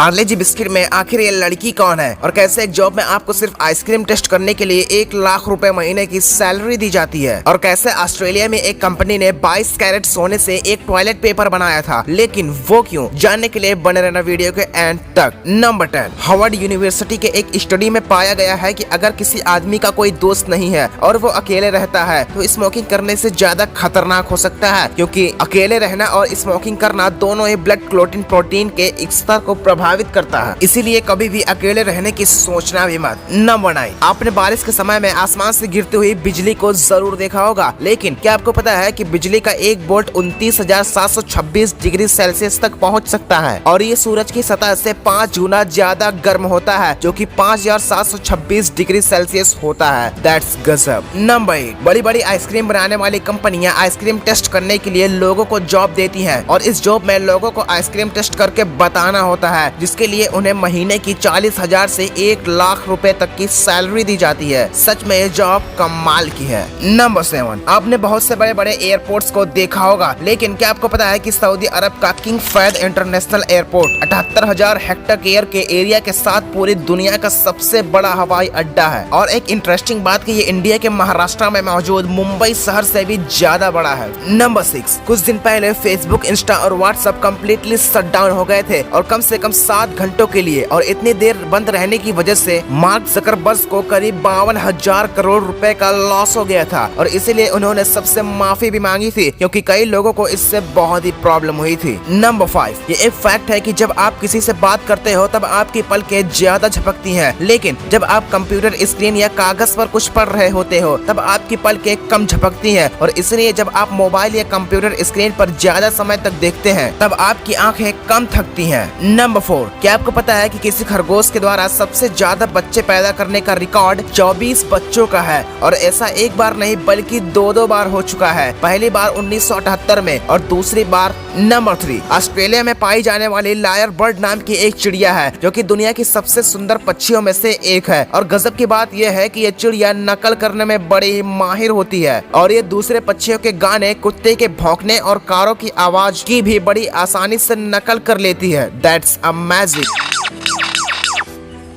पार्ले जी biscuit में आखिर ये लड़की कौन है और कैसे एक जॉब में आपको सिर्फ आइसक्रीम टेस्ट करने के लिए 1 लाख रुपए महीने की सैलरी दी जाती है और कैसे ऑस्ट्रेलिया में एक कंपनी ने 22 कैरेट सोने से एक टॉयलेट पेपर बनाया था, लेकिन वो क्यों, जानने के लिए बने रहना वीडियो के एंड तक। नंबर 10, हार्वर्ड यूनिवर्सिटी के एक स्टडी में पाया गया है कि अगर किसी आदमी का कोई दोस्त नहीं है और वो अकेले रहता है तो स्मोकिंग करने से ज्यादा खतरनाक हो सकता है, क्योंकि अकेले रहना और स्मोकिंग करना दोनों ही ब्लड क्लोटिन प्रोटीन के स्तर को प्रभावित करता है, इसीलिए कभी भी अकेले रहने की सोचना भी मत। नंबर 9, आपने बारिश के समय में आसमान से गिरती हुई बिजली को जरूर देखा होगा, लेकिन क्या आपको पता है कि बिजली का एक वोल्ट 29,726 डिग्री सेल्सियस तक पहुंच सकता है और ये सूरज की सतह से 5 गुना ज्यादा गर्म होता है, जो कि 5,726 डिग्री सेल्सियस होता है। दैट्स गजब। नंबर 8, बड़ी बड़ी आइसक्रीम बनाने वाली कंपनियां आइसक्रीम टेस्ट करने के लिए लोगों को जॉब देती हैं और इस जॉब में लोगों को आइसक्रीम टेस्ट करके बताना होता है, जिसके लिए उन्हें महीने की 40,000 से 1 लाख रुपए तक की सैलरी दी जाती है। सच में ये जॉब कमाल की है। नंबर 7, आपने बहुत से बड़े बड़े एयरपोर्ट्स को देखा होगा, लेकिन क्या आपको पता है कि सऊदी अरब का किंग फैद इंटरनेशनल एयरपोर्ट 78,000 हेक्टेयर के एरिया के साथ पूरी दुनिया का सबसे बड़ा हवाई अड्डा है और एक इंटरेस्टिंग बात कि ये इंडिया के महाराष्ट्र में मौजूद मुंबई शहर से भी ज्यादा बड़ा है। नंबर 6, कुछ दिन पहले फेसबुक, इंस्टा और व्हाट्सएप कम्प्लीटली शट डाउन हो गए थे और कम से कम 7 घंटों के लिए, और इतनी देर बंद रहने की वजह से मार्क जकरबर्ग को करीब 52,000 करोड़ रुपए का लॉस हो गया था और इसीलिए उन्होंने सबसे माफी भी मांगी थी, क्योंकि कई लोगों को इससे बहुत ही प्रॉब्लम हुई थी। नंबर 5, ये एक फैक्ट है कि जब आप किसी से बात करते हो तब आपकी पलकें ज्यादा झपकती हैं, लेकिन जब आप कंप्यूटर स्क्रीन या कागज पर कुछ पढ़ रहे होते हो तब आपकी पलकें कम झपकती हैं और इसलिए जब आप मोबाइल या कंप्यूटर स्क्रीन पर ज्यादा समय तक देखते हैं तब आपकी आंखें कम थकती हैं। नंबर 4, क्या आपको पता है कि किसी खरगोश के द्वारा सबसे ज्यादा बच्चे पैदा करने का रिकॉर्ड 24 बच्चों का है और ऐसा एक बार नहीं बल्कि 2 बार हो चुका है, पहली बार 1978 में और दूसरी बार। नंबर 3, ऑस्ट्रेलिया में पाई जाने वाली लायर बर्ड नाम की एक चिड़िया है जो कि दुनिया की सबसे सुंदर पक्षियों में से एक है और गजब की बात यह है कि यह चिड़िया नकल करने में बड़ी ही माहिर होती है और ये दूसरे पक्षियों के गाने, कुत्ते के भौंकने और कारों की आवाज की भी बड़ी आसानी से नकल कर लेती है। That's amazing.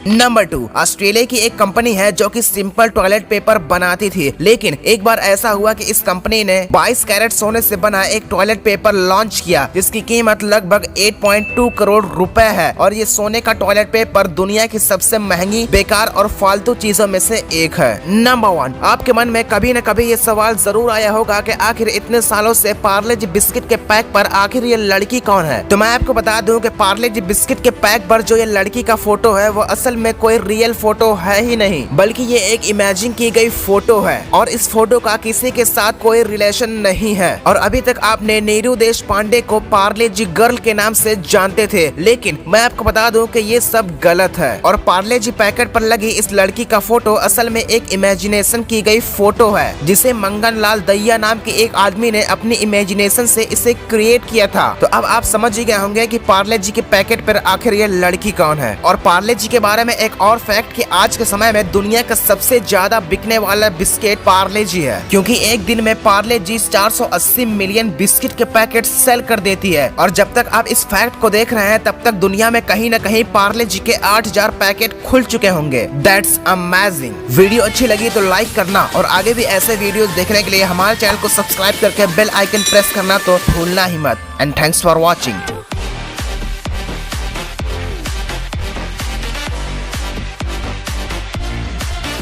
नंबर 2, ऑस्ट्रेलिया की एक कंपनी है जो कि सिंपल टॉयलेट पेपर बनाती थी, लेकिन एक बार ऐसा हुआ कि इस कंपनी ने 22 कैरेट सोने से बना एक टॉयलेट पेपर लॉन्च किया जिसकी कीमत लगभग 8.2 करोड़ रुपए है और ये सोने का टॉयलेट पेपर दुनिया की सबसे महंगी, बेकार और फालतू चीजों में से एक है। नंबर 1, आपके मन में कभी न कभी ये सवाल जरूर आया होगा कि आखिर इतने सालों से पार्ले जी बिस्किट के पैक पर आखिर ये लड़की कौन है। तो मैं आपको बता दूं कि पार्ले जी बिस्किट के पैक पर जो ये लड़की का फोटो है वो असल में कोई रियल फोटो है ही नहीं, बल्कि ये एक इमेजिन की गई फोटो है और इस फोटो का किसी के साथ कोई रिलेशन नहीं है और अभी तक आपने नीरू देशपांडे को पार्ले जी गर्ल के नाम से जानते थे, लेकिन मैं आपको बता दूं कि ये सब गलत है और पार्ले जी पैकेट पर लगी इस लड़की का फोटो असल में एक इमेजिनेशन की गई फोटो है जिसे मंगन लाल दहिया नाम के एक आदमी ने अपनी इमेजिनेशन से इसे क्रिएट किया था। तो अब आप समझ ही गए होंगे कि पार्ले जी के पैकेट पर आखिर ये लड़की कौन है। और पार्ले जी के बारे में एक और फैक्ट कि आज के समय में दुनिया का सबसे ज्यादा बिकने वाला बिस्किट पार्ले जी है, क्योंकि एक दिन में पार्ले जी 480 मिलियन बिस्किट के पैकेट सेल कर देती है और जब तक आप इस फैक्ट को देख रहे हैं तब तक दुनिया में कहीं न कहीं पार्ले जी के 8,000 पैकेट खुल चुके होंगे। That's amazing. वीडियो अच्छी लगी तो लाइक करना और आगे भी ऐसे वीडियो देखने के लिए हमारे चैनल को सब्सक्राइब करके बेल आइकन प्रेस करना तो भूलना ही मत। And thanks for watching.